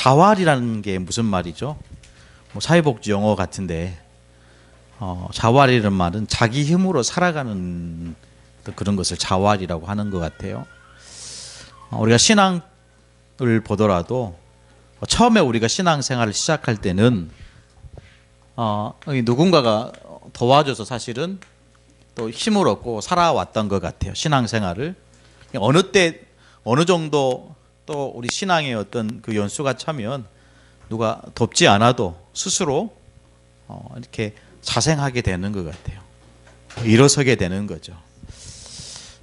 자활이라는 게 무슨 말이죠? 뭐 사회복지 용어 같은데 자활이라는 말은 자기 힘으로 살아가는 그런 것을 자활이라고 하는 것 같아요. 우리가 신앙을 보더라도 처음에 우리가 신앙생활을 시작할 때는 누군가가 도와줘서 사실은 또 힘을 얻고 살아왔던 것 같아요. 신앙생활을 어느 때 어느 정도 또 우리 신앙의 어떤 그 연수가 차면 누가 돕지 않아도 스스로 이렇게 자생하게 되는 것 같아요. 일어서게 되는 거죠.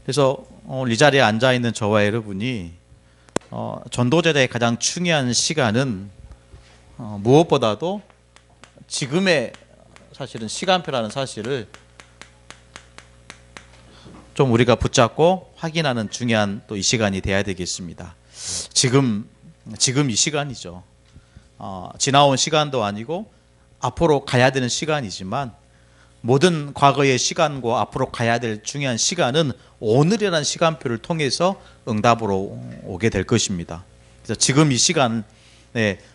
그래서 이 자리에 앉아 있는 저와 여러분이 전도제자의 가장 중요한 시간은 무엇보다도 지금의 사실은 시간표라는 사실을 좀 우리가 붙잡고 확인하는 중요한 또 이 시간이 돼야 되겠습니다. 지금 이 시간이죠. 지나온 시간도 아니고 앞으로 가야 되는 시간이지만 모든 과거의 시간과 앞으로 가야 될 중요한 시간은 오늘이라는 시간표를 통해서 응답으로 오게 될 것입니다. 그래서 지금 이 시간에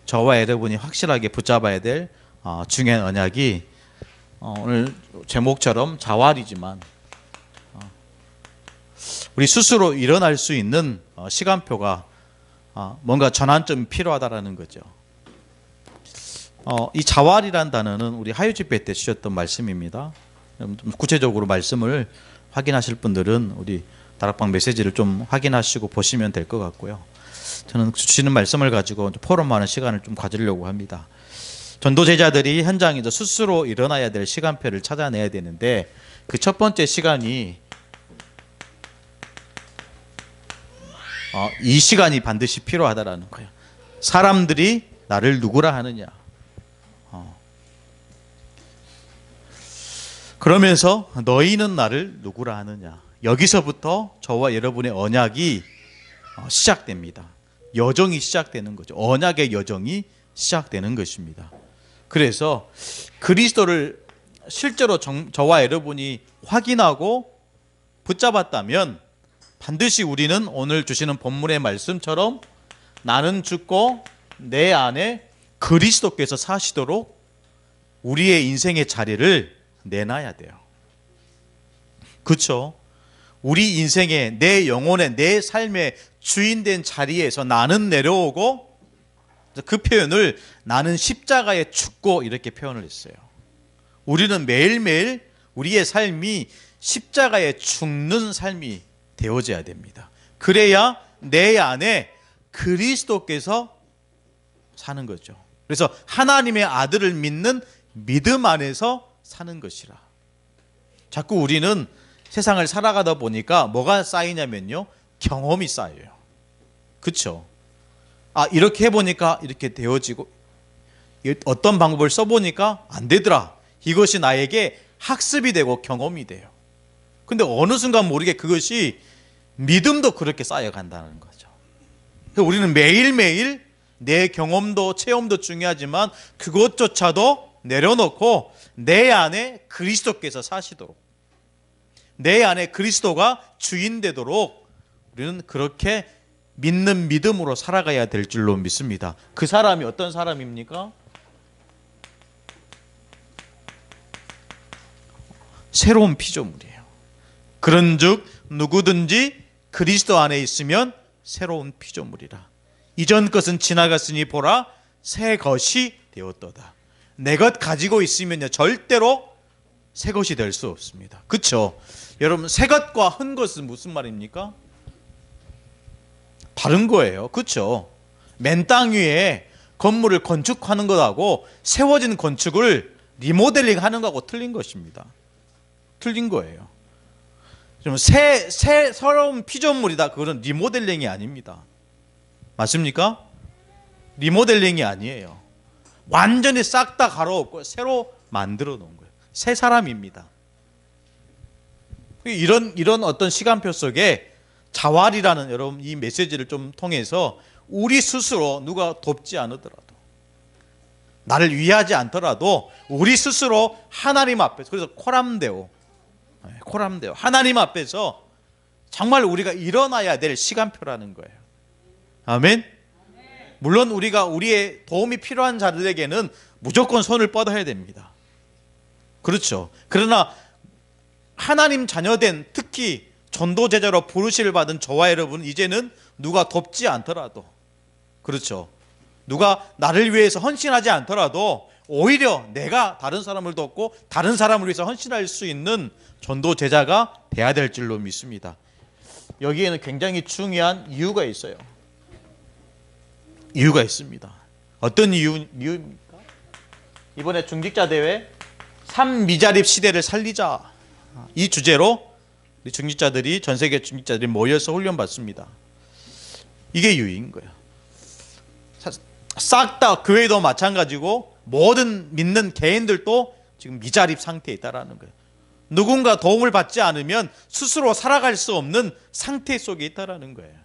저와 여러분이 확실하게 붙잡아야 될 중요한 언약이 오늘 제목처럼 자활이지만 우리 스스로 일어날 수 있는 시간표가 뭔가 전환점이 필요하다라는 거죠. 이 자활이란 단어는 우리 하유집회 때 주셨던 말씀입니다. 좀 구체적으로 말씀을 확인하실 분들은 우리 다락방 메시지를 좀 확인하시고 보시면 될 것 같고요. 저는 주시는 말씀을 가지고 포럼하는 시간을 좀 가지려고 합니다. 전도제자들이 현장에서 스스로 일어나야 될 시간표를 찾아내야 되는데 그 첫 번째 시간이 이 시간이 반드시 필요하다라는 거예요. 사람들이 나를 누구라 하느냐. 그러면서 너희는 나를 누구라 하느냐. 여기서부터 저와 여러분의 언약이 시작됩니다. 여정이 시작되는 거죠. 언약의 여정이 시작되는 것입니다. 그래서 그리스도를 실제로 저와 여러분이 확인하고 붙잡았다면 반드시 우리는 오늘 주시는 본문의 말씀처럼 나는 죽고 내 안에 그리스도께서 사시도록 우리의 인생의 자리를 내놔야 돼요. 그렇죠? 우리 인생의 내 영혼의 내 삶의 주인된 자리에서 나는 내려오고 그 표현을 나는 십자가에 죽고 이렇게 표현을 했어요. 우리는 매일매일 우리의 삶이 십자가에 죽는 삶이 되어져야 됩니다. 그래야 내 안에 그리스도께서 사는 거죠. 그래서 하나님의 아들을 믿는 믿음 안에서 사는 것이라. 자꾸 우리는 세상을 살아가다 보니까 뭐가 쌓이냐면요, 경험이 쌓여요. 그렇죠? 이렇게 해보니까 이렇게 되어지고 어떤 방법을 써보니까 안 되더라. 이것이 나에게 학습이 되고 경험이 돼요. 근데 어느 순간 모르게 그것이 믿음도 그렇게 쌓여간다는 거죠. 우리는 매일매일 내 경험도 체험도 중요하지만 그것조차도 내려놓고 내 안에 그리스도께서 사시도록, 내 안에 그리스도가 주인 되도록 우리는 그렇게 믿는 믿음으로 살아가야 될 줄로 믿습니다. 그 사람이 어떤 사람입니까? 새로운 피조물이에요. 그런즉 누구든지 그리스도 안에 있으면 새로운 피조물이라. 이전 것은 지나갔으니 보라 새 것이 되었도다. 내 것 가지고 있으면요 절대로 새 것이 될 수 없습니다. 그렇죠? 여러분, 새 것과 한 것은 무슨 말입니까? 다른 거예요. 그렇죠? 맨 땅 위에 건물을 건축하는 것하고 세워진 건축을 리모델링 하는 것하고 틀린 것입니다. 틀린 거예요. 새로운 피조물이다. 그거는 리모델링이 아닙니다. 맞습니까? 리모델링이 아니에요. 완전히 싹 다 갈아엎고 새로 만들어 놓은 거예요. 새 사람입니다. 이런 어떤 시간표 속에 자활이라는 여러분 이 메시지를 좀 통해서 우리 스스로 누가 돕지 않으더라도, 나를 위하지 않더라도 우리 스스로 하나님 앞에서, 그래서 코람데오 하나님 앞에서 정말 우리가 일어나야 될 시간표라는 거예요. 아멘. 물론 우리가 우리의 도움이 필요한 자들에게는 무조건 손을 뻗어야 됩니다. 그렇죠. 그러나 하나님 자녀된, 특히 전도 제자로 부르심을 받은 저와 여러분, 이제는 누가 돕지 않더라도, 그렇죠, 누가 나를 위해서 헌신하지 않더라도 오히려 내가 다른 사람을 돕고 다른 사람을 위해서 헌신할 수 있는 전도 제자가 돼야 될 줄로 믿습니다. 여기에는 굉장히 중요한 이유가 있어요. 이유가 있습니다. 어떤 이유입니까? 이번에 중직자 대회 3미자립 시대를 살리자, 이 주제로 우리 중직자들이, 전 세계 중직자들이 모여서 훈련받습니다. 이게 이유인 거예요. 싹 다 교회도 마찬가지고 모든 믿는 개인들도 지금 미자립 상태에 있다라는 거예요. 누군가 도움을 받지 않으면 스스로 살아갈 수 없는 상태 속에 있다라는 거예요.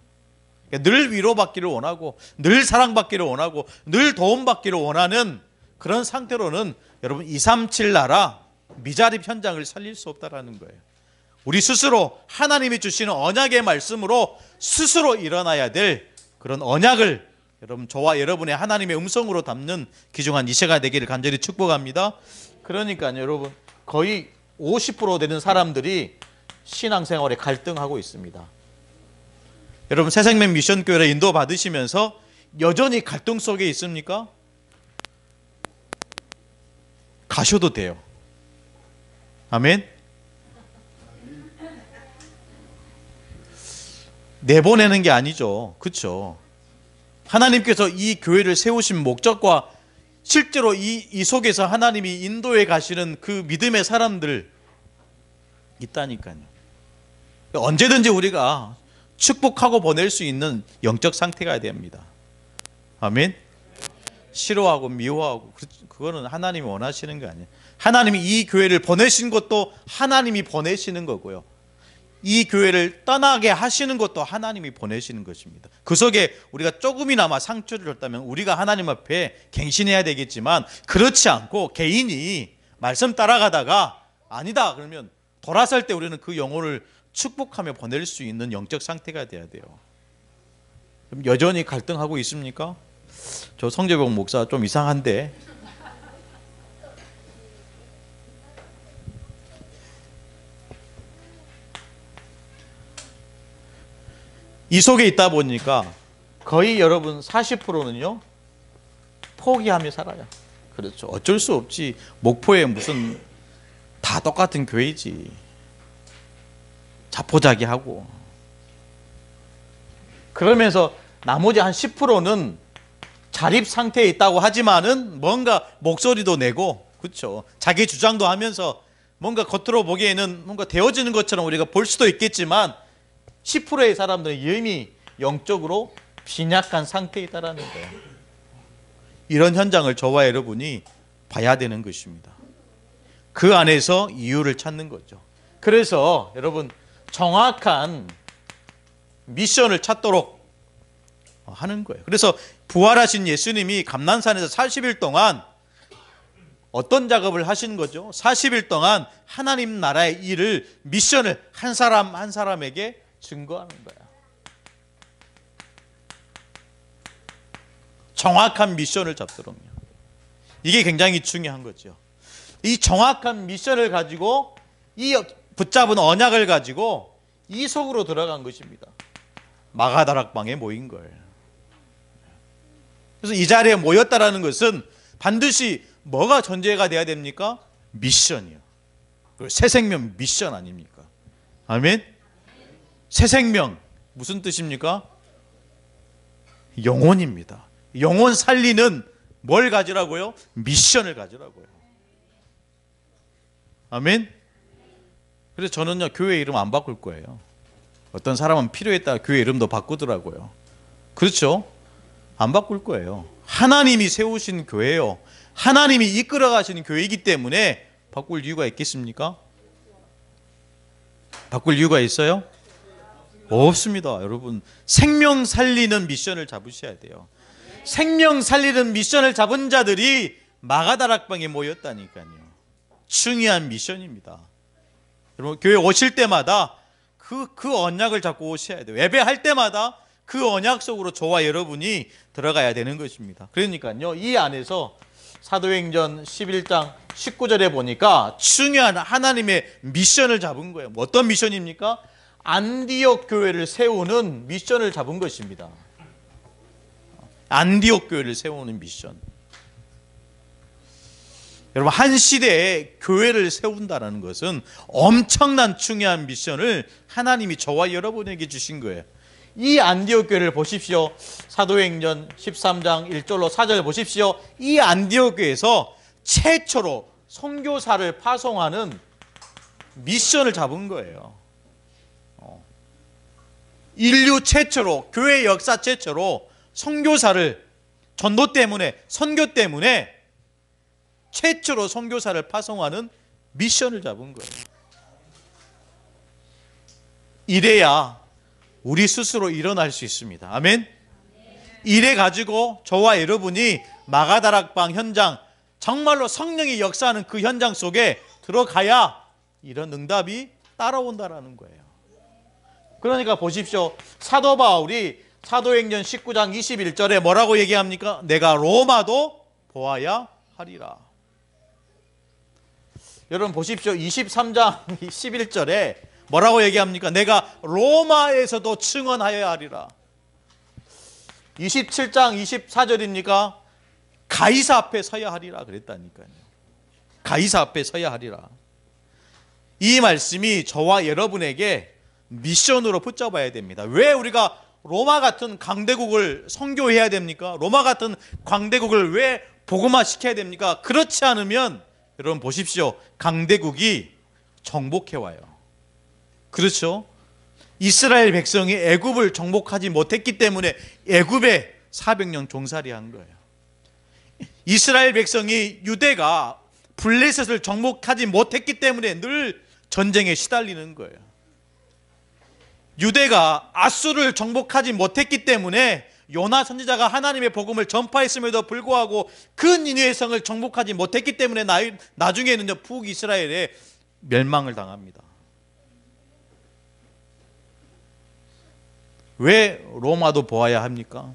늘 위로받기를 원하고, 늘 사랑받기를 원하고, 늘 도움받기를 원하는 그런 상태로는 여러분 237 나라 미자립 현장을 살릴 수 없다라는 거예요. 우리 스스로 하나님이 주시는 언약의 말씀으로 스스로 일어나야 될 그런 언약을 여러분, 저와 여러분의 하나님의 음성으로 담는 귀중한 이세가 되기를 간절히 축복합니다. 그러니까 여러분, 거의 50% 되는 사람들이 신앙생활에 갈등하고 있습니다. 여러분, 새생명 미션교회를 인도받으시면서 여전히 갈등 속에 있습니까? 가셔도 돼요. 아멘. 내보내는 게 아니죠. 그렇죠. 하나님께서 이 교회를 세우신 목적과 실제로 이 속에서 하나님이 인도해 가시는 그 믿음의 사람들 있다니까요. 언제든지 우리가 축복하고 보낼 수 있는 영적 상태가 됩니다. 아멘. 싫어하고 미워하고 그거는 하나님이 원하시는 게 아니에요. 하나님이 이 교회를 보내신 것도 하나님이 보내시는 거고요. 이 교회를 떠나게 하시는 것도 하나님이 보내시는 것입니다. 그 속에 우리가 조금이나마 상처를 줬다면 우리가 하나님 앞에 갱신해야 되겠지만, 그렇지 않고 개인이 말씀 따라가다가 아니다 그러면 돌아설 때 우리는 그 영혼을 축복하며 보낼 수 있는 영적 상태가 돼야 돼요. 그럼 여전히 갈등하고 있습니까? 저 성재봉 목사 좀 이상한데, 이 속에 있다 보니까 거의 여러분 40%는요 포기하며 살아요. 그렇죠. 어쩔 수 없지. 목포에 무슨 다 똑같은 교회지. 자포자기하고. 그러면서 나머지 한 10%는 자립 상태에 있다고 하지만은 뭔가 목소리도 내고, 그렇죠, 자기 주장도 하면서 뭔가 겉으로 보기에는 뭔가 되어지는 것처럼 우리가 볼 수도 있겠지만 10%의 사람들은 이미 영적으로 빈약한 상태에 있다는 거예요. 이런 현장을 저와 여러분이 봐야 되는 것입니다. 그 안에서 이유를 찾는 거죠. 그래서 여러분, 정확한 미션을 찾도록 하는 거예요. 그래서 부활하신 예수님이 감난산에서 40일 동안 어떤 작업을 하신 거죠? 40일 동안 하나님 나라의 일을, 미션을 한 사람 한 사람에게 증거하는 거야. 정확한 미션을 잡도록요. 이게 굉장히 중요한 거죠. 이 정확한 미션을 가지고, 이 붙잡은 언약을 가지고 이 속으로 들어간 것입니다. 마가다락방에 모인 거예요. 그래서 이 자리에 모였다라는 것은 반드시 뭐가 전제가 돼야 됩니까? 미션이요. 새 생명 미션 아닙니까? 아멘. 새 생명 무슨 뜻입니까? 영혼입니다. 영혼 살리는 뭘 가지라고요? 미션을 가지라고요. 아멘. 그래서 저는요, 교회 이름 안 바꿀 거예요. 어떤 사람은 필요했다가 교회 이름도 바꾸더라고요. 그렇죠? 안 바꿀 거예요. 하나님이 세우신 교회요, 하나님이 이끌어 가시는 교회이기 때문에 바꿀 이유가 있겠습니까? 바꿀 이유가 있어요? 없습니다. 여러분, 생명 살리는 미션을 잡으셔야 돼요. 생명 살리는 미션을 잡은 자들이 마가다락방에 모였다니까요. 중요한 미션입니다. 여러분, 교회 오실 때마다 그 언약을 잡고 오셔야 돼요. 예배할 때마다 그 언약 속으로 저와 여러분이 들어가야 되는 것입니다. 그러니까요, 이 안에서 사도행전 11장 19절에 보니까 중요한 하나님의 미션을 잡은 거예요. 어떤 미션입니까? 안디옥 교회를 세우는 미션을 잡은 것입니다. 안디옥 교회를 세우는 미션. 여러분, 한 시대에 교회를 세운다는 것은 엄청난 중요한 미션을 하나님이 저와 여러분에게 주신 거예요. 이 안디옥 교회를 보십시오. 사도행전 13장 1절로 4절 보십시오. 이 안디옥 교회에서 최초로 선교사를 파송하는 미션을 잡은 거예요. 인류 최초로, 교회 역사 최초로 선교사를, 전도 때문에, 선교 때문에 최초로 선교사를 파송하는 미션을 잡은 거예요. 이래야 우리 스스로 일어날 수 있습니다. 아멘. 이래 가지고 저와 여러분이 마가다락방 현장, 정말로 성령이 역사하는 그 현장 속에 들어가야 이런 응답이 따라온다라는 거예요. 그러니까 보십시오. 사도 바울이 사도행전 19장 21절에 뭐라고 얘기합니까? 내가 로마도 보아야 하리라. 여러분 보십시오. 23장 11절에 뭐라고 얘기합니까? 내가 로마에서도 증언하여야 하리라. 27장 24절입니까? 가이사 앞에 서야 하리라 그랬다니까요. 가이사 앞에 서야 하리라. 이 말씀이 저와 여러분에게 미션으로 붙잡아야 됩니다. 왜 우리가 로마 같은 강대국을 선교해야 됩니까? 로마 같은 강대국을 왜 복음화 시켜야 됩니까? 그렇지 않으면 여러분 보십시오. 강대국이 정복해와요. 그렇죠? 이스라엘 백성이 애굽을 정복하지 못했기 때문에 애굽에 400년 종살이 한 거예요. 이스라엘 백성이 유대가 블레셋을 정복하지 못했기 때문에 늘 전쟁에 시달리는 거예요. 유대가 아수를 정복하지 못했기 때문에 요나 선지자가 하나님의 복음을 전파했음에도 불구하고 그 니느웨 성을 정복하지 못했기 때문에 나중에는요 북이스라엘에 멸망을 당합니다. 왜 로마도 보아야 합니까?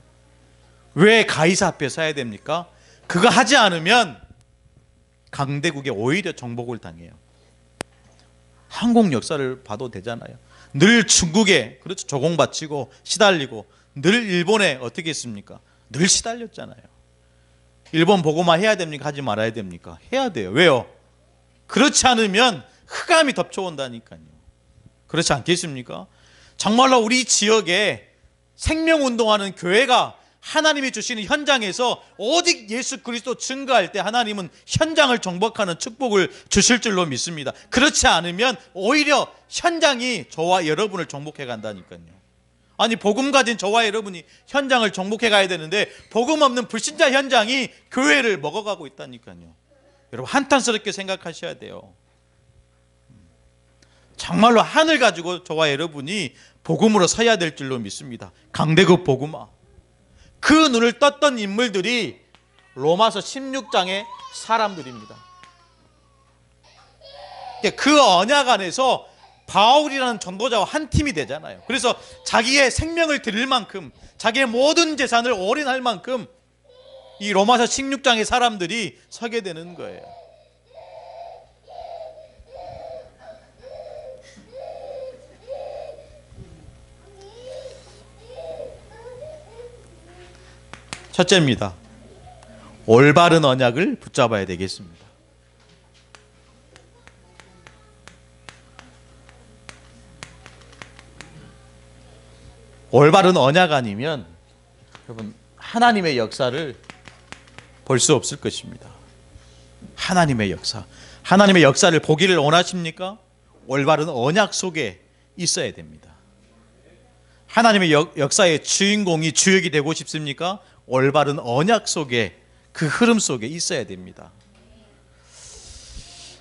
왜 가이사 앞에 서야 됩니까? 그거 하지 않으면 강대국에 오히려 정복을 당해요. 한국 역사를 봐도 되잖아요. 늘 중국에 그렇죠 조공바치고 시달리고 늘 일본에 어떻게 했습니까? 늘 시달렸잖아요. 일본 복음화 해야 됩니까? 하지 말아야 됩니까? 해야 돼요. 왜요? 그렇지 않으면 흑암이 덮쳐온다니까요. 그렇지 않겠습니까? 정말로 우리 지역에 생명운동하는 교회가 하나님이 주시는 현장에서 오직 예수 그리스도 증거할 때 하나님은 현장을 정복하는 축복을 주실 줄로 믿습니다. 그렇지 않으면 오히려 현장이 저와 여러분을 정복해 간다니까요. 아니 복음 가진 저와 여러분이 현장을 정복해 가야 되는데 복음 없는 불신자 현장이 교회를 먹어가고 있다니까요. 여러분 한탄스럽게 생각하셔야 돼요. 정말로 하늘 가지고 저와 여러분이 복음으로 서야 될 줄로 믿습니다. 강대국 복음화. 그 눈을 떴던 인물들이 로마서 16장의 사람들입니다. 그 언약 안에서 바울이라는 전도자와 한 팀이 되잖아요. 그래서 자기의 생명을 드릴 만큼 자기의 모든 재산을 올인할 만큼 이 로마서 16장의 사람들이 서게 되는 거예요. 첫째입니다. 올바른 언약을 붙잡아야 되겠습니다. 올바른 언약 아니면 여러분 하나님의 역사를 볼 수 없을 것입니다. 하나님의 역사. 하나님의 역사를 보기를 원하십니까? 올바른 언약 속에 있어야 됩니다. 하나님의 역사의 주인공이 주역이 되고 싶습니까? 올바른 언약 속에 그 흐름 속에 있어야 됩니다.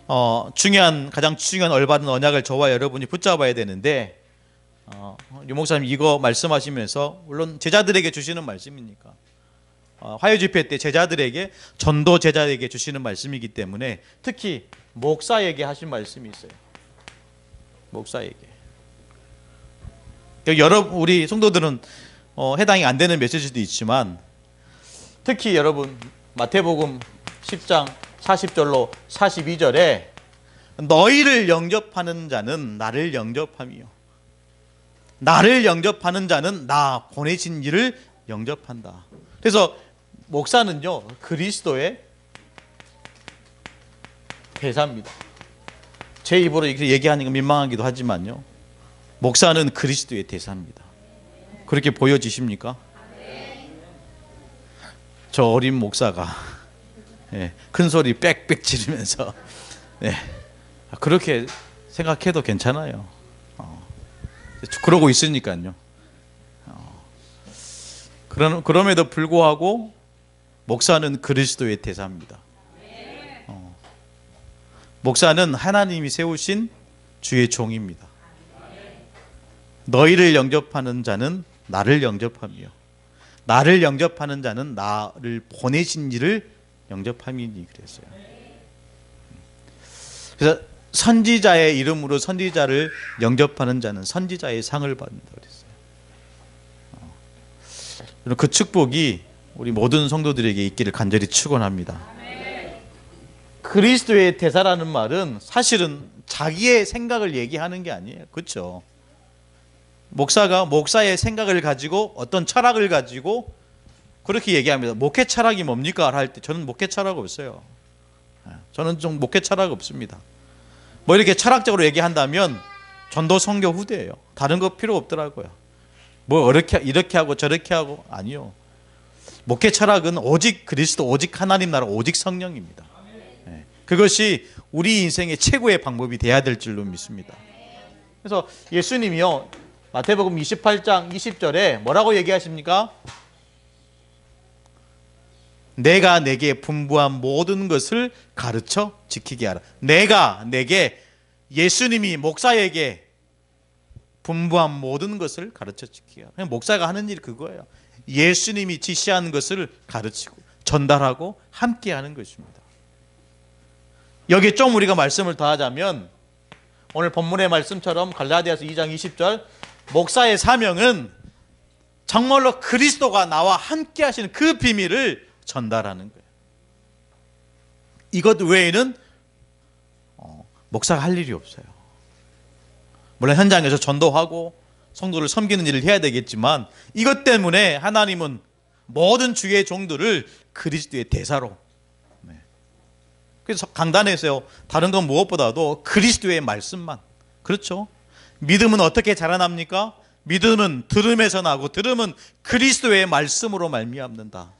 가장 중요한 올바른 언약을 저와 여러분이 붙잡아야 되는데 유 목사님 이거 말씀하시면서 물론 제자들에게 주시는 말씀이니까 화요 집회 때 제자들에게 전도 제자에게 주시는 말씀이기 때문에 특히 목사에게 하신 말씀이 있어요. 목사에게. 여러분 우리 성도들은 해당이 안 되는 메시지도 있지만 특히 여러분 마태복음 10장 40절로 42절에 너희를 영접하는 자는 나를 영접하며 나를 영접하는 자는 나 보내신 이를 영접한다. 그래서 목사는요 그리스도의 대사입니다. 제 입으로 이렇게 얘기하는 건 민망하기도 하지만요 목사는 그리스도의 대사입니다. 그렇게 보여지십니까? 저 어린 목사가 큰 소리 빽빽 지르면서 그렇게 생각해도 괜찮아요. 그러고 있으니까요. 그럼에도 불구하고 목사는 그리스도의 대사입니다. 목사는 하나님이 세우신 주의 종입니다. 너희를 영접하는 자는 나를 영접하며 나를 영접하는 자는 나를 보내신 이를 영접함이니 그랬어요. 그래서 선지자의 이름으로 선지자를 영접하는 자는 선지자의 상을 받는다 그랬어요. 그 축복이 우리 모든 성도들에게 있기를 간절히 축원합니다. 그리스도의 대사라는 말은 사실은 자기의 생각을 얘기하는 게 아니에요. 그렇죠? 목사가 목사의 생각을 가지고 어떤 철학을 가지고 그렇게 얘기합니다. 목회 철학이 뭡니까? 할 때 저는 목회 철학 없어요. 저는 좀 목회 철학 없습니다. 뭐 이렇게 철학적으로 얘기한다면 전도 선교 후대예요. 다른 거 필요 없더라고요. 뭐 이렇게 하고 저렇게 하고 아니요. 목회 철학은 오직 그리스도, 오직 하나님 나라, 오직 성령입니다. 그것이 우리 인생의 최고의 방법이 돼야 될 줄로 믿습니다. 그래서 예수님이요 마태복음 28장 20절에 뭐라고 얘기하십니까? 내가 내게 분부한 모든 것을 가르쳐 지키게 하라. 내가 내게 예수님이 목사에게 분부한 모든 것을 가르쳐 지키게 하라. 그냥 목사가 하는 일이 그거예요. 예수님이 지시한 것을 가르치고 전달하고 함께 하는 것입니다. 여기에 좀 우리가 말씀을 더하자면 오늘 본문의 말씀처럼 갈라디아서 2장 20절 목사의 사명은 정말로 그리스도가 나와 함께 하시는 그 비밀을 전달하는 거예요. 이것 외에는 목사가 할 일이 없어요. 물론 현장에서 전도하고 성도를 섬기는 일을 해야 되겠지만 이것 때문에 하나님은 모든 주의 종들을 그리스도의 대사로 그래서 강단에서요 다른 건 무엇보다도 그리스도의 말씀만 그렇죠. 믿음은 어떻게 자라납니까? 믿음은 들음에서 나고 들음은 그리스도의 말씀으로 말미암는다.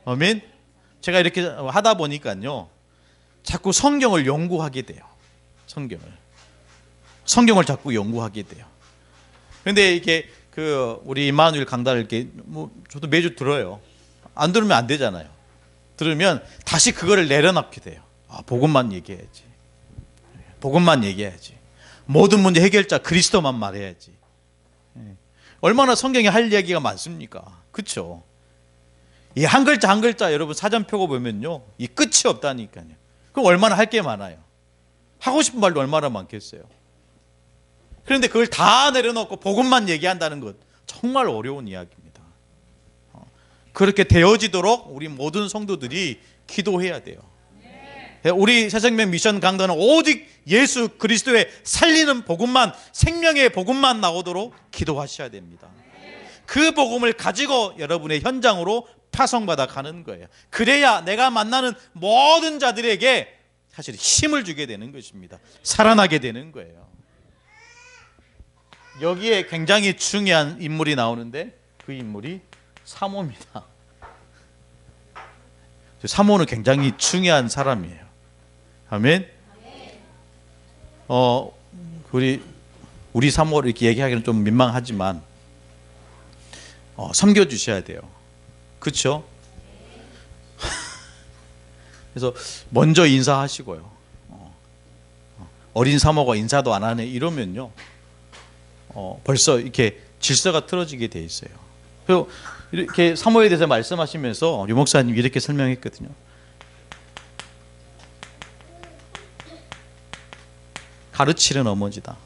아멘. 제가 이렇게 하다 보니까요 자꾸 성경을 연구하게 돼요. 성경을 자꾸 연구하게 돼요. 그런데 이게 우리 임마누엘 강단을 이렇게 저도 매주 들어요. 안 들으면 안 되잖아요. 들으면 다시 그거를 내려놓게 돼요. 복음만 얘기해야지. 복음만 얘기해야지. 모든 문제 해결자 그리스도만 말해야지. 얼마나 성경에 할 얘기가 많습니까? 그렇죠? 이 한 글자 한 글자 여러분 사전 펴고 보면요 이 끝이 없다니까요. 그럼 얼마나 할 게 많아요. 하고 싶은 말도 얼마나 많겠어요. 그런데 그걸 다 내려놓고 복음만 얘기한다는 것 정말 어려운 이야기입니다. 그렇게 되어지도록 우리 모든 성도들이 기도해야 돼요. 우리 새생명 미션 강단은 오직 예수 그리스도의 살리는 복음만, 생명의 복음만 나오도록 기도하셔야 됩니다. 그 복음을 가지고 여러분의 현장으로 파송받아 가는 거예요. 그래야 내가 만나는 모든 자들에게 사실 힘을 주게 되는 것입니다. 살아나게 되는 거예요. 여기에 굉장히 중요한 인물이 나오는데 그 인물이 사모입니다. 사모는 굉장히 중요한 사람이에요. 아멘. 우리 사모를 이렇게 얘기하기는 좀 민망하지만 섬겨 주셔야 돼요. 그렇죠? 그래서 먼저 인사하시고요. 어린 사모가 인사도 안 하네 이러면요. 벌써 이렇게 질서가 틀어지게 돼 있어요. 그리고 이렇게 사모에 대해서 말씀하시면서 유 목사님 이렇게 설명했거든요. 가르치는 어머니다.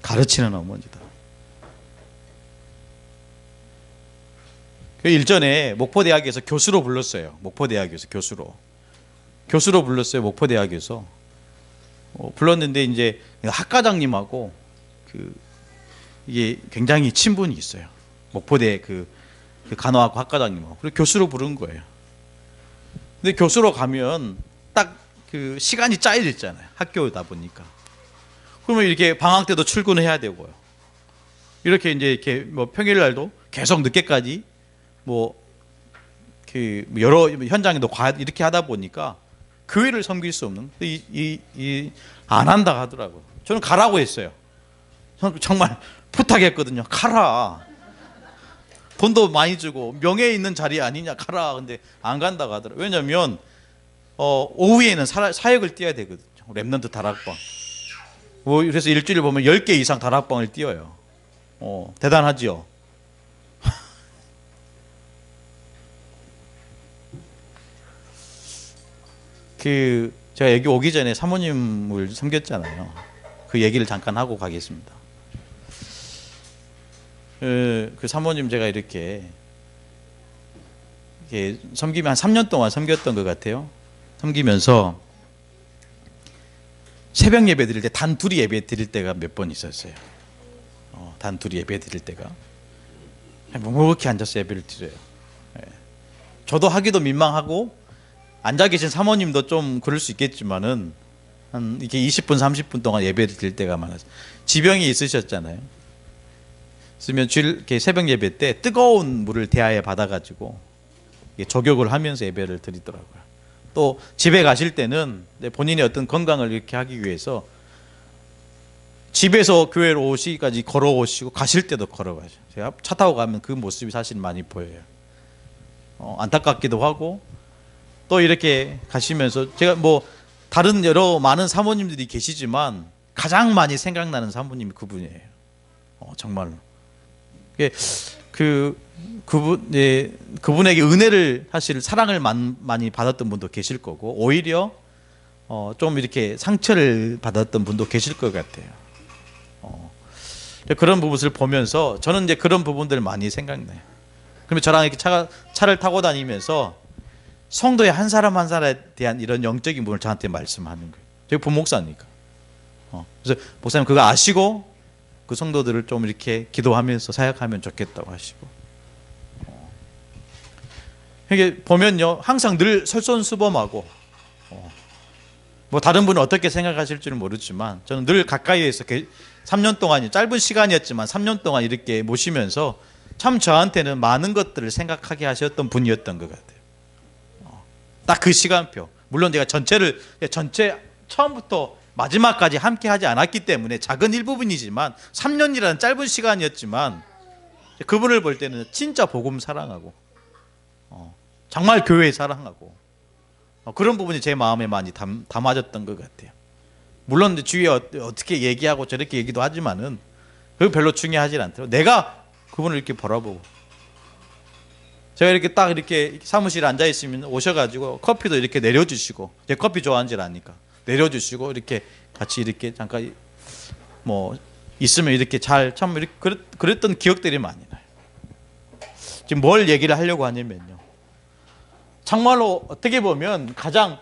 가르치는 어머니다. 일전에 목포대학에서 교수로 불렀어요. 목포대학에서 교수로 불렀어요. 목포대학에서 불렀는데 이제 학과장님하고 이게 굉장히 친분이 있어요. 목포대 그 간호학과 학과장님하고. 그리고 교수로 부른 거예요. 근데 교수로 가면 딱 그 시간이 짜여져 있잖아요. 학교다 보니까. 그러면 이렇게 방학 때도 출근해야 되고요. 이렇게 이제 이렇게 뭐 평일날도 계속 늦게까지 뭐 그 여러 현장에도 이렇게 하다 보니까 교회를 섬길 수 없는 안 한다 하더라고요. 저는 가라고 했어요. 저는 정말 부탁했거든요. 가라. 돈도 많이 주고 명예 있는 자리 아니냐, 가라. 근데 안 간다고 하더라고요. 왜냐면 오후에는 사역을 띄어야 되거든요. 렘넌트 다락방. 그래서 일주일 보면 10개 이상 다락방을 띄어요. 대단하지요. 제가 여기 오기 전에 사모님을 섬겼잖아요. 그 얘기를 잠깐 하고 가겠습니다. 그 사모님 제가 이렇게 섬기면 한 3년 동안 섬겼던 것 같아요. 섬기면서 새벽 예배 드릴 때 단 둘이 예배 드릴 때가 몇 번 있었어요. 단 둘이 예배 드릴 때가 묵묵히 앉아서 예배를 드려요. 저도 하기도 민망하고 앉아 계신 사모님도 좀 그럴 수 있겠지만은 한 이렇게 20분 30분 동안 예배를 드릴 때가 많아서 지병이 있으셨잖아요. 그러면 이렇게 새벽 예배 때 뜨거운 물을 대야에 받아가지고 조격을 하면서 예배를 드리더라고요. 또 집에 가실 때는 본인의 어떤 건강을 이렇게 하기 위해서 집에서 교회로 오시기까지 걸어오시고 가실 때도 걸어가죠. 제가 차 타고 가면 그 모습이 사실 많이 보여요. 안타깝기도 하고 또 이렇게 가시면서 제가 뭐 다른 많은 사모님들이 계시지만 가장 많이 생각나는 사모님이 그분이에요. 정말로. 그분에게 은혜를 사실 사랑을 많이 받았던 분도 계실 거고 오히려 좀 이렇게 상처를 받았던 분도 계실 것 같아요. 그런 부분을 보면서 저는 이제 그런 부분들을 많이 생각나요. 그러면 저랑 이렇게 차를 타고 다니면서 성도의 한 사람 한 사람에 대한 이런 영적인 부분을 저한테 말씀하는 거예요. 제가 부목사니까. 그래서 목사님 그거 아시고 그 성도들을 좀 이렇게 기도하면서 사역하면 좋겠다고 하시고. 이게 보면요 항상 늘 설선수범하고 뭐 다른 분은 어떻게 생각하실지는 모르지만 저는 늘 가까이에서 3년 동안 짧은 시간이었지만 3년 동안 이렇게 모시면서 참 저한테는 많은 것들을 생각하게 하셨던 분이었던 것 같아요. 딱 그 시간표. 물론 제가 전체 처음부터 마지막까지 함께 하지 않았기 때문에 작은 일부분이지만 3년이라는 짧은 시간이었지만 그분을 볼 때는 진짜 복음 사랑하고 정말 교회 사랑하고 그런 부분이 제 마음에 많이 담아졌던 것 같아요. 물론 주위에 어떻게 얘기하고 저렇게 얘기도 하지만은 그거 별로 중요하지 않더라고요. 내가 그분을 이렇게 바라보고 제가 이렇게 딱 이렇게 사무실에 앉아 있으면 오셔가지고 커피도 이렇게 내려주시고 제가 커피 좋아하는 줄 아니까 내려주시고 이렇게 같이 이렇게 잠깐 뭐 있으면 이렇게 참 이렇게 그랬던 기억들이 많이 나요. 지금 뭘 얘기를 하려고 하냐면요. 정말로 어떻게 보면 가장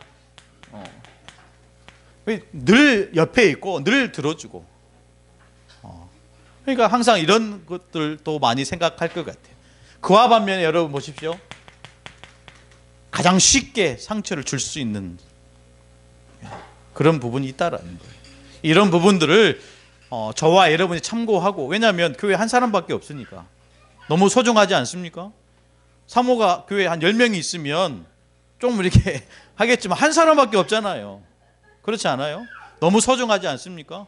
늘 옆에 있고 늘 들어주고 그러니까 항상 이런 것들도 많이 생각할 것 같아요. 그와 반면에 여러분 보십시오. 가장 쉽게 상처를 줄 수 있는 그런 부분이 있다라는 거예요. 이런 부분들을 저와 여러분이 참고하고 왜냐하면 교회 한 사람밖에 없으니까 너무 소중하지 않습니까? 사모가 교회에 한 10명이 있으면 좀 이렇게 하겠지만 한 사람밖에 없잖아요. 그렇지 않아요? 너무 소중하지 않습니까?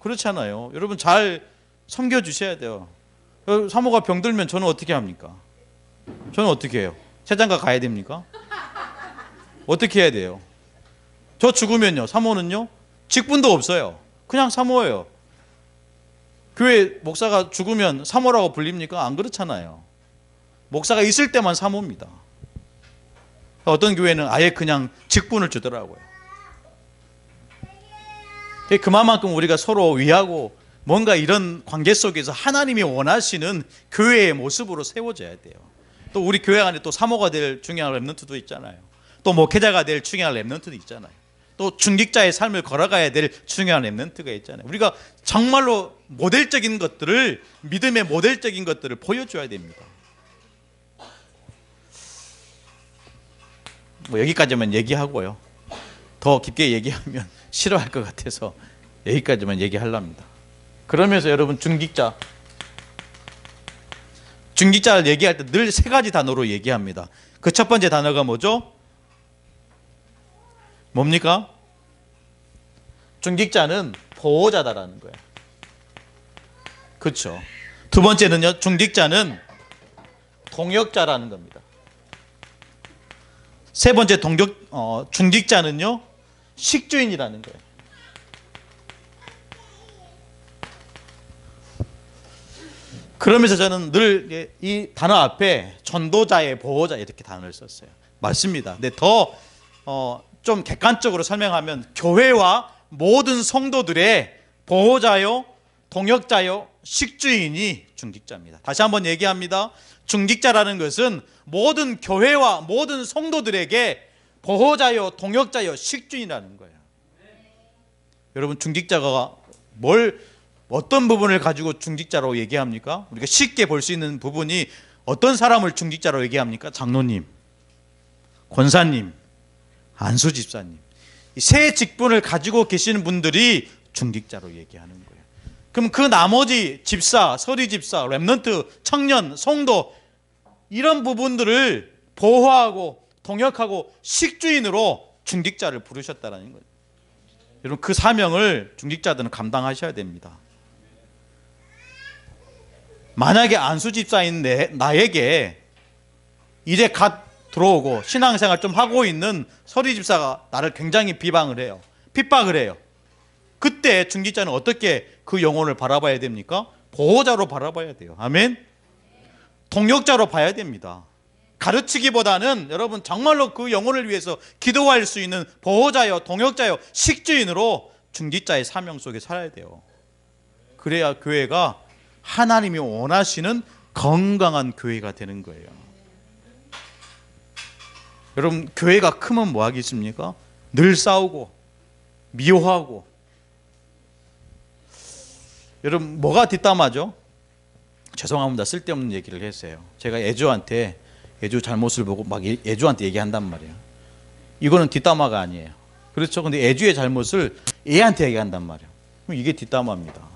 그렇잖아요. 여러분 잘 섬겨주셔야 돼요. 사모가 병들면 저는 어떻게 합니까? 저는 어떻게 해요? 세장가 가야 됩니까? 어떻게 해야 돼요? 저 죽으면요 사모는요 직분도 없어요. 그냥 사모예요. 교회 목사가 죽으면 사모라고 불립니까? 안 그렇잖아요. 목사가 있을 때만 사모입니다. 어떤 교회는 아예 그냥 직분을 주더라고요. 그만큼 우리가 서로 위하고 뭔가 이런 관계 속에서 하나님이 원하시는 교회의 모습으로 세워져야 돼요. 또 우리 교회 안에 또 사모가 될 중요한 렘넌트도 있잖아요. 또 목회자가 될 중요한 렘넌트도 있잖아요. 또 중직자의 삶을 걸어가야 될 중요한 렘넌트가 있잖아요. 우리가 정말로 모델적인 것들을, 믿음의 모델적인 것들을 보여줘야 됩니다. 뭐 여기까지만 얘기하고요. 더 깊게 얘기하면 싫어할 것 같아서 여기까지만 얘기하려합니다. 그러면서 여러분, 중직자를 얘기할 때 늘 세 가지 단어로 얘기합니다. 그 첫 번째 단어가 뭐죠? 뭡니까? 중직자는 보호자다라는 거예요. 그렇죠. 두 번째는요, 중직자는 동역자라는 겁니다. 세 번째 중직자는요, 식주인이라는 거예요. 그러면서 저는 늘 이 단어 앞에 전도자의 보호자 이렇게 단어를 썼어요. 맞습니다. 근데 더 좀 객관적으로 설명하면 교회와 모든 성도들의 보호자요, 동역자요, 식주인이 중직자입니다. 다시 한번 얘기합니다. 중직자라는 것은 모든 교회와 모든 성도들에게 보호자요, 동역자요, 식주인이라는 거예요. 여러분, 중직자가 어떤 부분을 가지고 중직자로 얘기합니까? 우리가 쉽게 볼 수 있는 부분이 어떤 사람을 중직자로 얘기합니까? 장로님, 권사님, 안수집사님, 이 세 직분을 가지고 계시는 분들이 중직자로 얘기하는 거예요. 그럼 그 나머지 집사, 서리집사, 렘넌트, 청년, 성도, 이런 부분들을 보호하고 동역하고 식주인으로 중직자를 부르셨다는 거예요. 여러분, 그 사명을 중직자들은 감당하셔야 됩니다. 만약에 안수집사인 나에게 이제 갓 들어오고 신앙생활 좀 하고 있는 서리집사가 나를 굉장히 비방을 해요. 핍박을 해요. 그때 중직자는 어떻게 그 영혼을 바라봐야 됩니까? 보호자로 바라봐야 돼요. 아멘. 동역자로 봐야 됩니다. 가르치기보다는 여러분, 정말로 그 영혼을 위해서 기도할 수 있는 보호자요, 동역자요, 식주인으로 중직자의 사명 속에 살아야 돼요. 그래야 교회가 하나님이 원하시는 건강한 교회가 되는 거예요. 여러분, 교회가 크면 뭐 하겠습니까? 늘 싸우고 미워하고. 여러분, 뭐가 뒷담화죠? 죄송합니다. 쓸데없는 얘기를 했어요. 제가 애주한테 애주 잘못을 보고 막 애주한테 얘기한단 말이에요. 이거는 뒷담화가 아니에요. 그렇죠? 근데 애주의 잘못을 애한테 얘기한단 말이에요. 그럼 이게 뒷담화입니다.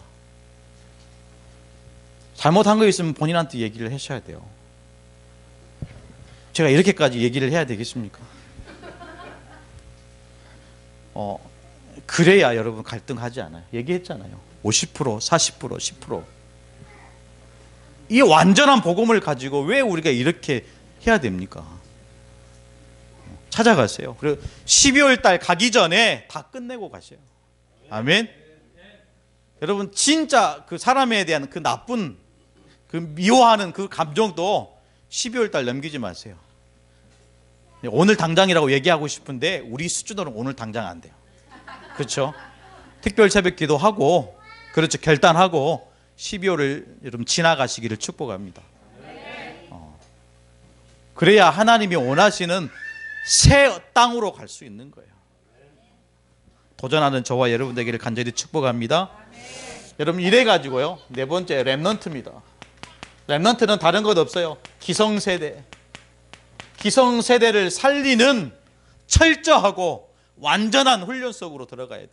잘못한 거 있으면 본인한테 얘기를 하셔야 돼요. 제가 이렇게까지 얘기를 해야 되겠습니까? 그래야 여러분 갈등하지 않아요. 얘기했잖아요. 50%, 40%, 10%. 이 완전한 복음을 가지고 왜 우리가 이렇게 해야 됩니까? 찾아가세요. 그리고 12월 달 가기 전에 다 끝내고 가세요. 아멘. 여러분, 진짜 그 사람에 대한 그 나쁜, 그 미워하는 그 감정도 12월 달 넘기지 마세요. 오늘 당장이라고 얘기하고 싶은데 우리 수준으로는 오늘 당장 안 돼요. 그렇죠? 특별 새벽 기도하고, 그렇죠, 결단하고 12월을 여러분 지나가시기를 축복합니다. 그래야 하나님이 원하시는 새 땅으로 갈 수 있는 거예요. 도전하는 저와 여러분 되기를 간절히 축복합니다. 여러분, 이래 가지고요, 네 번째 렘넌트입니다. 렘넌트는 다른 것 없어요. 기성세대. 기성세대를 살리는 철저하고 완전한 훈련 속으로 들어가야 돼요.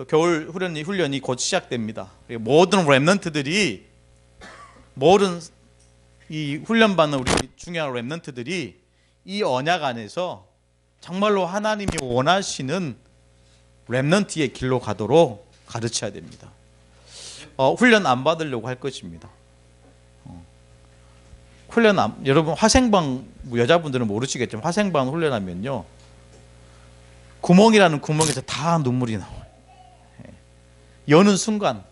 겨울 훈련이 곧 시작됩니다. 모든 렘넌트들이, 모든 이 훈련받는 우리 중요한 렘넌트들이 이 언약 안에서 정말로 하나님이 원하시는 렘넌트의 길로 가도록 가르쳐야 됩니다. 훈련 안 받으려고 할 것입니다. 여러분, 화생방, 여자분들은 모르시겠지만 화생방 훈련하면요, 구멍이라는 구멍에서 다 눈물이 나와요. 여는 순간,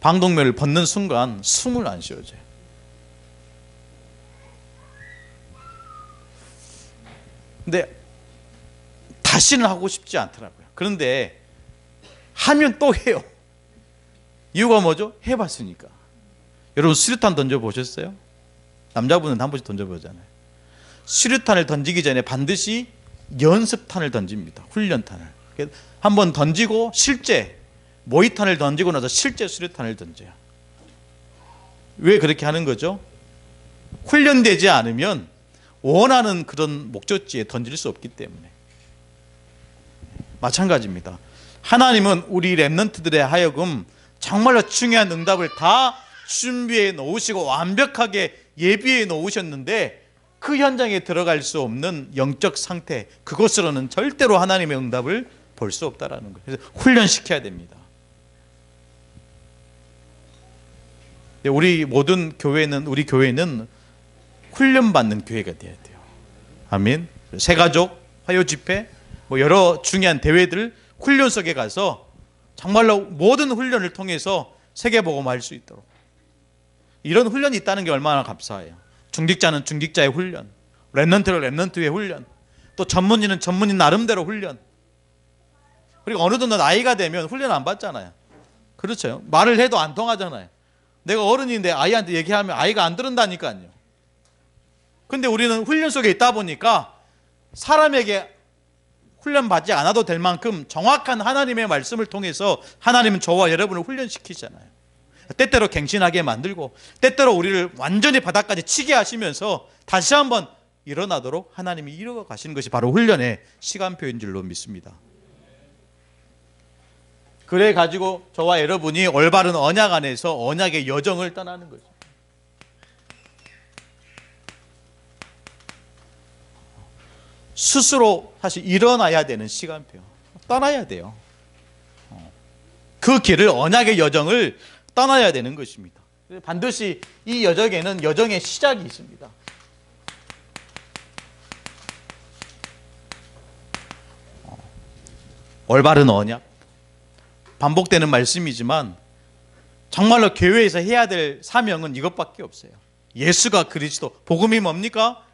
방독면을 벗는 순간 숨을 안 쉬어져요. 근데 다시는 하고 싶지 않더라고요. 그런데 하면 또 해요. 이유가 뭐죠? 해봤으니까. 여러분 수류탄 던져보셨어요? 남자분은 한 번씩 던져보잖아요. 수류탄을 던지기 전에 반드시 연습탄을 던집니다. 훈련탄을. 한번 던지고 실제 모의탄을 던지고 나서 실제 수류탄을 던져요. 왜 그렇게 하는 거죠? 훈련되지 않으면 원하는 그런 목적지에 던질 수 없기 때문에. 마찬가지입니다. 하나님은 우리 렘넌트들에 하여금 정말로 중요한 응답을 다 준비해 놓으시고 완벽하게 예비해 놓으셨는데 그 현장에 들어갈 수 없는 영적 상태, 그것으로는 절대로 하나님의 응답을 볼 수 없다라는 거예요. 그래서 훈련시켜야 됩니다. 우리 모든 교회는, 우리 교회는 훈련받는 교회가 돼야 돼요. 아멘. 새가족, 화요집회, 여러 중요한 대회들, 훈련 속에 가서 정말로 모든 훈련을 통해서 세계복음화할 수 있도록, 이런 훈련이 있다는 게 얼마나 감사해요. 중직자는 중직자의 훈련, 렘넌트는 렘넌트의 훈련, 또 전문인은 전문인 나름대로 훈련. 그리고 어느 정도 나이가 되면 훈련 안 받잖아요. 그렇죠. 말을 해도 안 통하잖아요. 내가 어른인데 아이한테 얘기하면 아이가 안 들은다니까요. 근데 우리는 훈련 속에 있다 보니까 사람에게 훈련받지 않아도 될 만큼 정확한 하나님의 말씀을 통해서 하나님은 저와 여러분을 훈련시키잖아요. 때때로 갱신하게 만들고 때때로 우리를 완전히 바닥까지 치게 하시면서 다시 한번 일어나도록 하나님이 이루어 가시는 것이 바로 훈련의 시간표인 줄로 믿습니다. 그래 가지고 저와 여러분이 올바른 언약 안에서 언약의 여정을 떠나는 거죠. 스스로 사실 일어나야 되는 시간표, 떠나야 돼요. 그 길을, 언약의 여정을 떠나야 되는 것입니다. 반드시 이 여정에는 여정의 시작이 있습니다. 올바른 언약, 반복되는 말씀이지만 정말로 교회에서 해야 될 사명은 이것밖에 없어요. 예수가 그리스도, 복음이 뭡니까?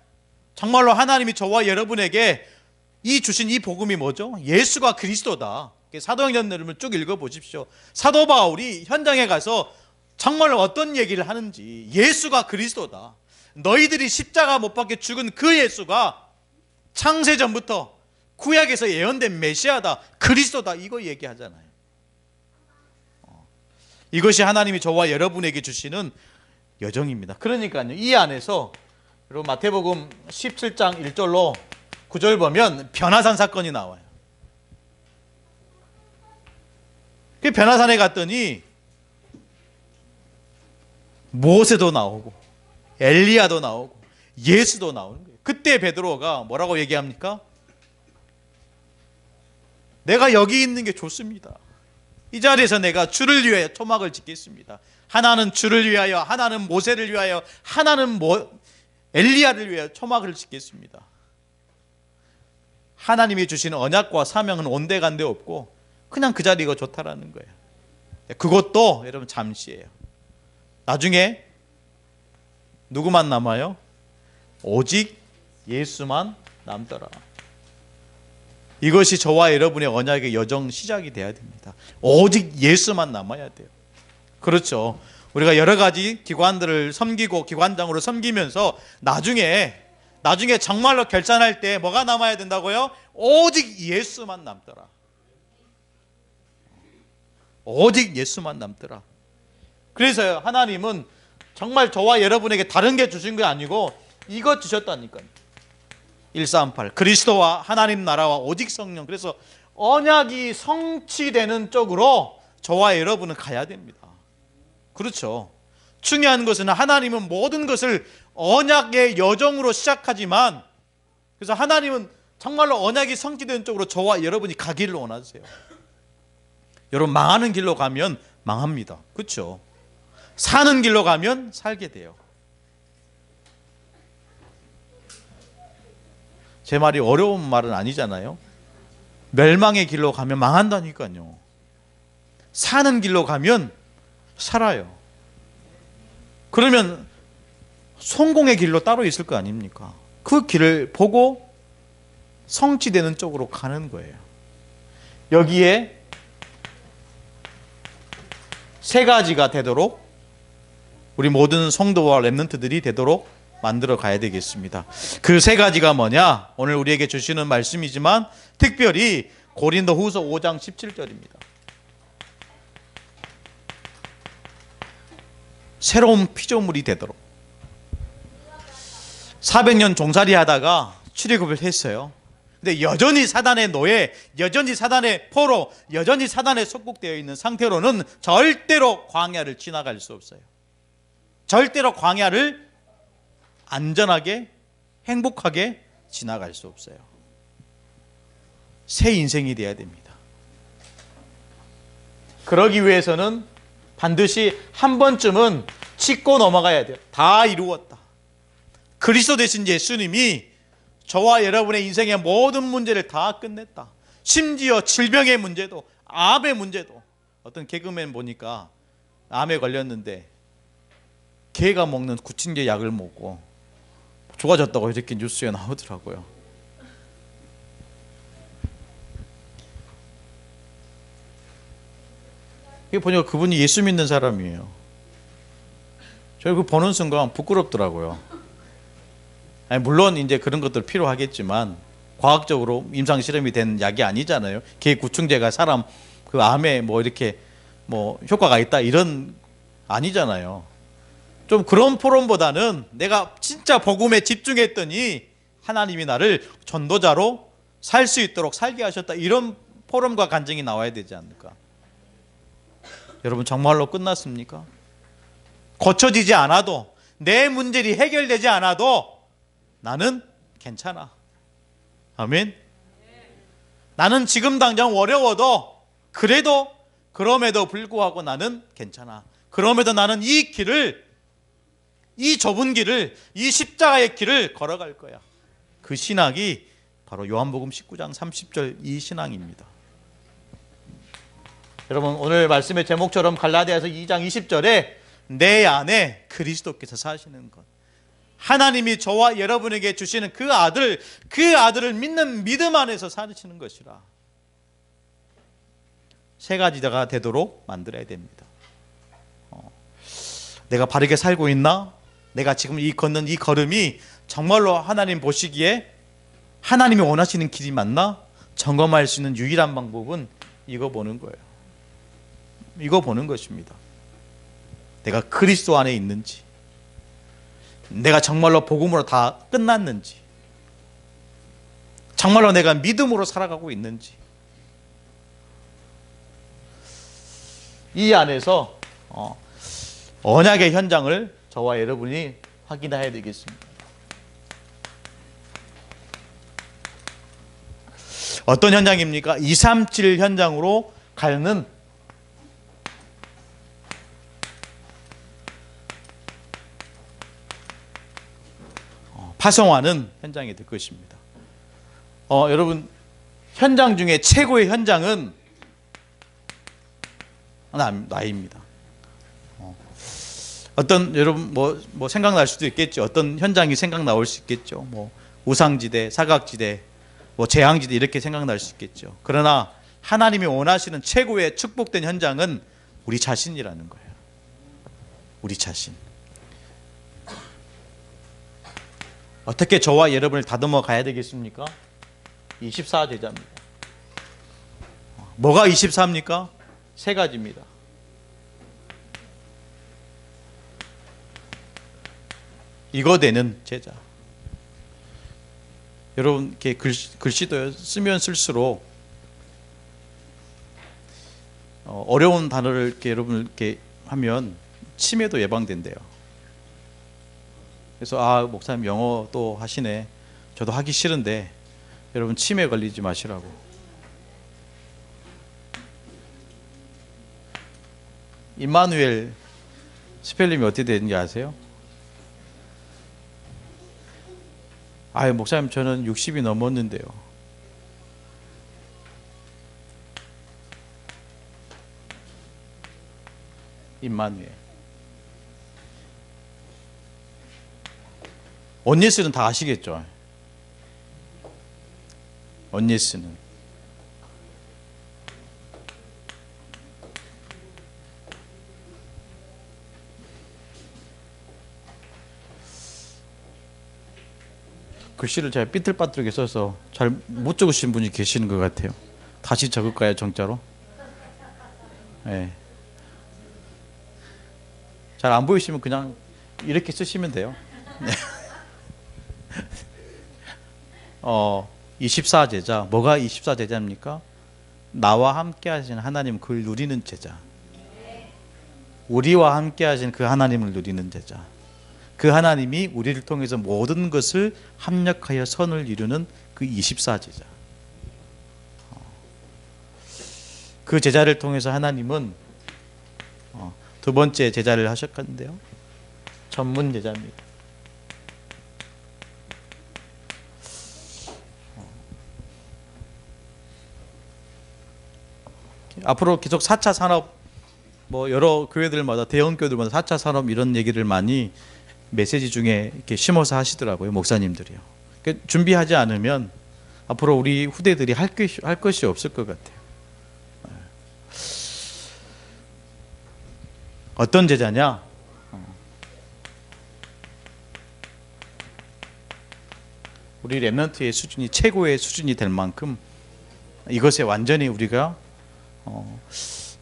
정말로 하나님이 저와 여러분에게 주신 이 복음이 뭐죠? 예수가 그리스도다. 사도행전을 쭉 읽어보십시오. 사도 바울이 현장에 가서 정말로 어떤 얘기를 하는지, 예수가 그리스도다, 너희들이 십자가 못 박혀 죽은 그 예수가 창세전부터 구약에서 예언된 메시아다, 그리스도다, 이거 얘기하잖아요. 이것이 하나님이 저와 여러분에게 주시는 여정입니다. 그러니까요, 이 안에서 여러분 마태복음 17장 1절로 9절 보면 변화산 사건이 나와요. 그 변화산에 갔더니 모세도 나오고 엘리야도 나오고 예수도 나오는 거예요. 그때 베드로가 뭐라고 얘기합니까? 내가 여기 있는 게 좋습니다. 이 자리에서 내가 주를 위하여 초막을 짓겠습니다. 하나는 주를 위하여, 하나는 모세를 위하여, 하나는 엘리야를 위하여 초막을 짓겠습니다. 하나님이 주신 언약과 사명은 온데간데 없고 그냥 그 자리가 좋다라는 거예요. 그것도 여러분 잠시예요. 나중에 누구만 남아요? 오직 예수만 남더라. 이것이 저와 여러분의 언약의 여정 시작이 돼야 됩니다. 오직 예수만 남아야 돼요. 그렇죠. 우리가 여러 가지 기관들을 섬기고 기관장으로 섬기면서 나중에 정말로 결산할 때 뭐가 남아야 된다고요? 오직 예수만 남더라. 오직 예수만 남더라. 그래서요, 하나님은 정말 저와 여러분에게 다른 게 주신 게 아니고 이것 주셨다니까요. 138 그리스도와 하나님 나라와 오직 성령. 그래서 언약이 성취되는 쪽으로 저와 여러분은 가야 됩니다. 그렇죠. 중요한 것은 하나님은 모든 것을 언약의 여정으로 시작하지만, 그래서 하나님은 정말로 언약이 성취되는 쪽으로 저와 여러분이 가기를 원하세요. 여러분, 망하는 길로 가면 망합니다. 그렇죠. 사는 길로 가면 살게 돼요. 제 말이 어려운 말은 아니잖아요. 멸망의 길로 가면 망한다니까요. 사는 길로 가면 살아요. 그러면 성공의 길로 따로 있을 거 아닙니까? 그 길을 보고 성취되는 쪽으로 가는 거예요. 여기에 세 가지가 되도록 우리 모든 성도와 렘넌트들이 되도록 만들어 가야 되겠습니다. 그 세 가지가 뭐냐? 오늘 우리에게 주시는 말씀이지만 특별히 고린도후서 5장 17절입니다. 새로운 피조물이 되도록. 400년 종살이 하다가 출애굽을 했어요. 근데 여전히 사단의 노예, 여전히 사단의 포로, 여전히 사단에 속국되어 있는 상태로는 절대로 광야를 지나갈 수 없어요. 절대로 광야를 안전하게 행복하게 지나갈 수 없어요. 새 인생이 되어야 됩니다. 그러기 위해서는 반드시 한 번쯤은 짚고 넘어가야 돼요. 다 이루었다. 그리스도 되신 예수님이 저와 여러분의 인생의 모든 문제를 다 끝냈다. 심지어 질병의 문제도, 암의 문제도. 어떤 개그맨 보니까 암에 걸렸는데 개가 먹는 구친제 약을 먹고 좋아졌다고 이렇게 뉴스에 나오더라고요. 이게 보니까 그분이 예수 믿는 사람이에요. 저 그 보는 순간 부끄럽더라고요. 아니, 물론 이제 그런 것들 필요하겠지만 과학적으로 임상 실험이 된 약이 아니잖아요. 개 구충제가 사람 그 암에 뭐 이렇게 뭐 효과가 있다 이런 아니잖아요. 좀 그런 포럼보다는 내가 진짜 복음에 집중했더니 하나님이 나를 전도자로 살 수 있도록 살게 하셨다, 이런 포럼과 간증이 나와야 되지 않을까? 여러분, 정말로 끝났습니까? 고쳐지지 않아도, 내 문제들이 해결되지 않아도 나는 괜찮아. 아멘. 나는 지금 당장 어려워도, 그래도 그럼에도 불구하고 나는 괜찮아. 그럼에도 나는 이 길을, 이 좁은 길을, 이 십자가의 길을 걸어갈 거야. 그 신앙이 바로 요한복음 19장 30절 이 신앙입니다. 여러분, 오늘 말씀의 제목처럼 갈라디아서 2장 20절에 내 안에 그리스도께서 사시는 것, 하나님이 저와 여러분에게 주시는 그 아들을 믿는 믿음 안에서 사시는 것이라. 세 가지가 되도록 만들어야 됩니다. 내가 바르게 살고 있나? 내가 지금 걷는 이 걸음이 정말로 하나님 보시기에 하나님이 원하시는 길이 맞나? 점검할 수 있는 유일한 방법은 이거 보는 거예요. 이거 보는 것입니다. 내가 그리스도 안에 있는지, 내가 정말로 복음으로 다 끝났는지, 정말로 내가 믿음으로 살아가고 있는지, 이 안에서 언약의 현장을 저와 여러분이 확인해야 되겠습니다. 어떤 현장입니까? 237 현장으로 가는 파송하는 현장이 될 것입니다. 여러분, 현장 중에 최고의 현장은 나입니다. 어떤, 여러분 뭐 생각날 수도 있겠죠. 어떤 현장이 생각 나올 수 있겠죠. 뭐 우상지대, 사각지대, 뭐 재앙지대, 이렇게 생각날 수 있겠죠. 그러나 하나님이 원하시는 최고의 축복된 현장은 우리 자신이라는 거예요. 우리 자신. 어떻게 저와 여러분을 다듬어 가야 되겠습니까? 24제자입니다. 뭐가 24입니까? 세 가지입니다. 이거 되는 제자. 여러분, 이렇게 글씨도 쓰면 쓸수록 어려운 단어를 이렇게 여러분 이렇게 하면 치매도 예방된대요. 그래서 목사님 영어 또 하시네. 저도 하기 싫은데 여러분, 치매 걸리지 마시라고. 임마누엘 스펠링이 어떻게 되는지 아세요? 목사님 저는 60이 넘었는데요. 임마누엘. 언예스는 다 아시겠죠? 언예스는 글씨를 제가 삐뚤빠뚤하게 써서 잘 못 적으신 분이 계시는 것 같아요. 다시 적을까요, 정자로? 네. 잘 안 보이시면 그냥 이렇게 쓰시면 돼요. 네. 24제자. 뭐가 24제자입니까? 나와 함께 하신 하나님, 그걸 누리는 제자. 우리와 함께 하신 그 하나님을 누리는 제자. 그 하나님이 우리를 통해서 모든 것을 합력하여 선을 이루는 그 24제자. 그 제자를 통해서 하나님은 두 번째 제자를 하셨는데요, 전문 제자입니다. 앞으로 계속 4차 산업, 뭐 여러 교회들마다, 대형 교회들마다 4차 산업 이런 얘기를 많이 메시지 중에 이렇게 심어서 하시더라고요, 목사님들이요. 그러니까 준비하지 않으면 앞으로 우리 후대들이 할 것이 없을 것 같아요. 어떤 제자냐? 우리 렘넌트의 수준이 최고의 수준이 될 만큼 이것에 완전히 우리가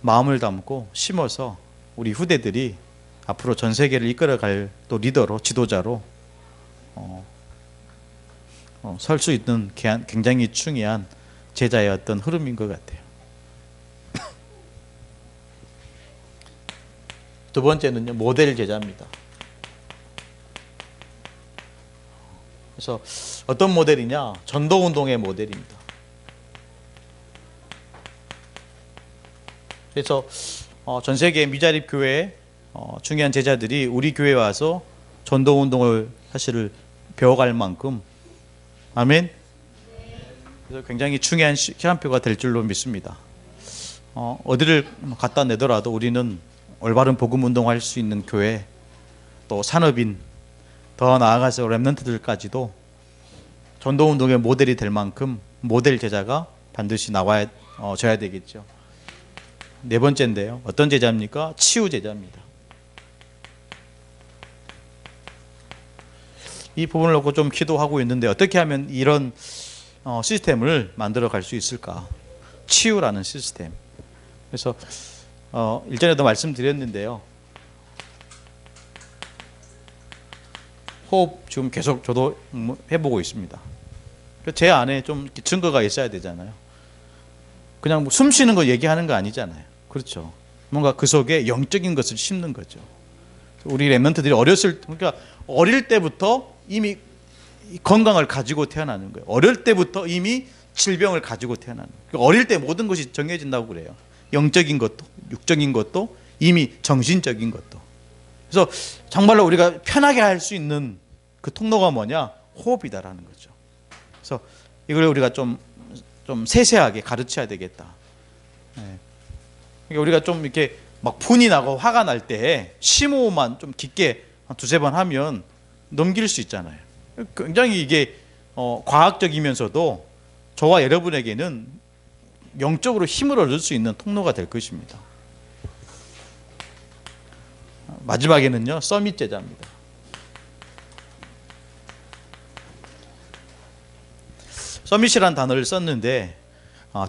마음을 담고 심어서 우리 후대들이 앞으로 전 세계를 이끌어갈 또 리더로, 지도자로 설 수 있는 굉장히 중요한 제자의 어떤 흐름인 것 같아요. 두 번째는요, 모델 제자입니다. 그래서 어떤 모델이냐? 전도운동의 모델입니다. 그래서 전 세계 미자립 교회 중요한 제자들이 우리 교회에 와서 전도운동을 사실 배워갈 만큼, 아멘. 그래서 굉장히 중요한 시간표가 될 줄로 믿습니다. 어디를 갖다 내더라도 우리는 올바른 복음 운동할 수 있는 교회, 또 산업인, 더 나아가서 렘넌트들까지도 전도 운동의 모델이 될 만큼 모델 제자가 반드시 나와줘야 되겠죠. 네 번째인데요, 어떤 제자입니까? 치유 제자입니다. 이 부분을 놓고 좀 기도하고 있는데, 어떻게 하면 이런 시스템을 만들어 갈 수 있을까? 치유라는 시스템. 그래서 일전에도 말씀드렸는데요, 호흡 지금 계속 저도 해보고 있습니다. 제 안에 좀 증거가 있어야 되잖아요. 그냥 뭐 숨 쉬는 거 얘기하는 거 아니잖아요. 그렇죠. 뭔가 그 속에 영적인 것을 심는 거죠. 우리 렘넌트들이 그러니까 어릴 때부터 이미 건강을 가지고 태어나는 거예요. 어릴 때부터 이미 질병을 가지고 태어나는 거예요. 그러니까 어릴 때 모든 것이 정해진다고 그래요. 영적인 것도, 육적인 것도, 이미 정신적인 것도. 그래서 정말로 우리가 편하게 할 수 있는 그 통로가 뭐냐? 호흡이다라는 거죠. 그래서 이걸 우리가 좀 세세하게 가르쳐야 되겠다. 그러니까 우리가 좀 이렇게 막 분이 나고 화가 날 때 심호흡만 좀 깊게 한 두세 번 하면 넘길 수 있잖아요. 굉장히 이게 과학적이면서도 저와 여러분에게는 영적으로 힘을 얻을 수 있는 통로가 될 것입니다. 마지막에는요, 서밋 제자입니다. 서밋이라는 단어를 썼는데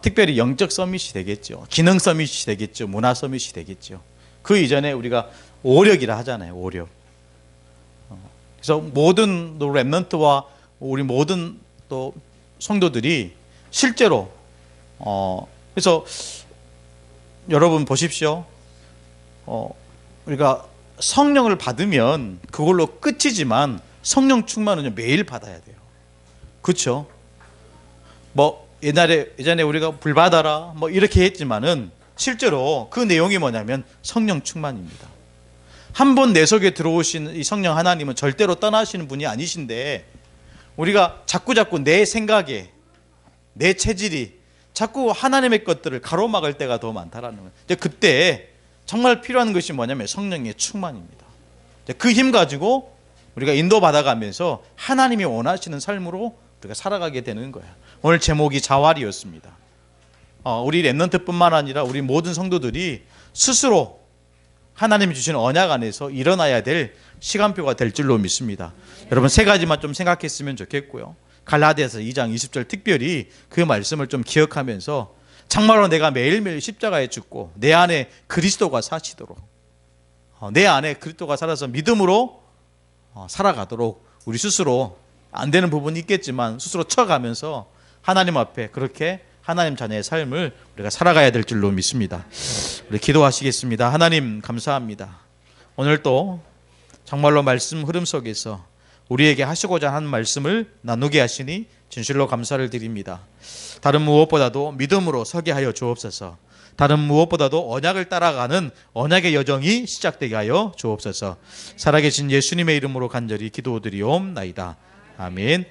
특별히 영적 서밋이 되겠죠. 기능 서밋이 되겠죠. 문화 서밋이 되겠죠. 그 이전에 우리가 오력이라 하잖아요. 오력. 그래서 모든 렘넌트와 우리 모든 또 성도들이 실제로 그래서 여러분 보십시오. 우리가 성령을 받으면 그걸로 끝이지만 성령 충만은 매일 받아야 돼요. 그렇죠? 뭐 예전에 우리가 불 받아라 뭐 이렇게 했지만은 실제로 그 내용이 뭐냐면 성령 충만입니다. 한 번 내 속에 들어오신 이 성령 하나님은 절대로 떠나시는 분이 아니신데, 우리가 자꾸 내 생각에, 내 체질이 자꾸 하나님의 것들을 가로막을 때가 더 많다라는 거예요. 이제 그때 정말 필요한 것이 뭐냐면 성령의 충만입니다. 그 힘 가지고 우리가 인도받아가면서 하나님이 원하시는 삶으로 우리가 살아가게 되는 거예요. 오늘 제목이 자활이었습니다. 우리 렘넌트뿐만 아니라 우리 모든 성도들이 스스로 하나님이 주신 언약 안에서 일어나야 될 시간표가 될 줄로 믿습니다. 여러분 세 가지만 좀 생각했으면 좋겠고요. 갈라디아서 2장 20절 특별히 그 말씀을 좀 기억하면서 정말로 내가 매일매일 십자가에 죽고 내 안에 그리스도가 사시도록, 내 안에 그리스도가 살아서 믿음으로 살아가도록 우리 스스로 안 되는 부분이 있겠지만 스스로 쳐가면서 하나님 앞에 그렇게 하나님 자녀의 삶을 우리가 살아가야 될 줄로 믿습니다. 우리 기도하시겠습니다. 하나님 감사합니다. 오늘 또 정말로 말씀 흐름 속에서 우리에게 하시고자 하는 말씀을 나누게 하시니 진실로 감사를 드립니다. 다른 무엇보다도 믿음으로 서게 하여 주옵소서. 다른 무엇보다도 언약을 따라가는 언약의 여정이 시작되게 하여 주옵소서. 살아계신 예수님의 이름으로 간절히 기도드리옵나이다. 아멘.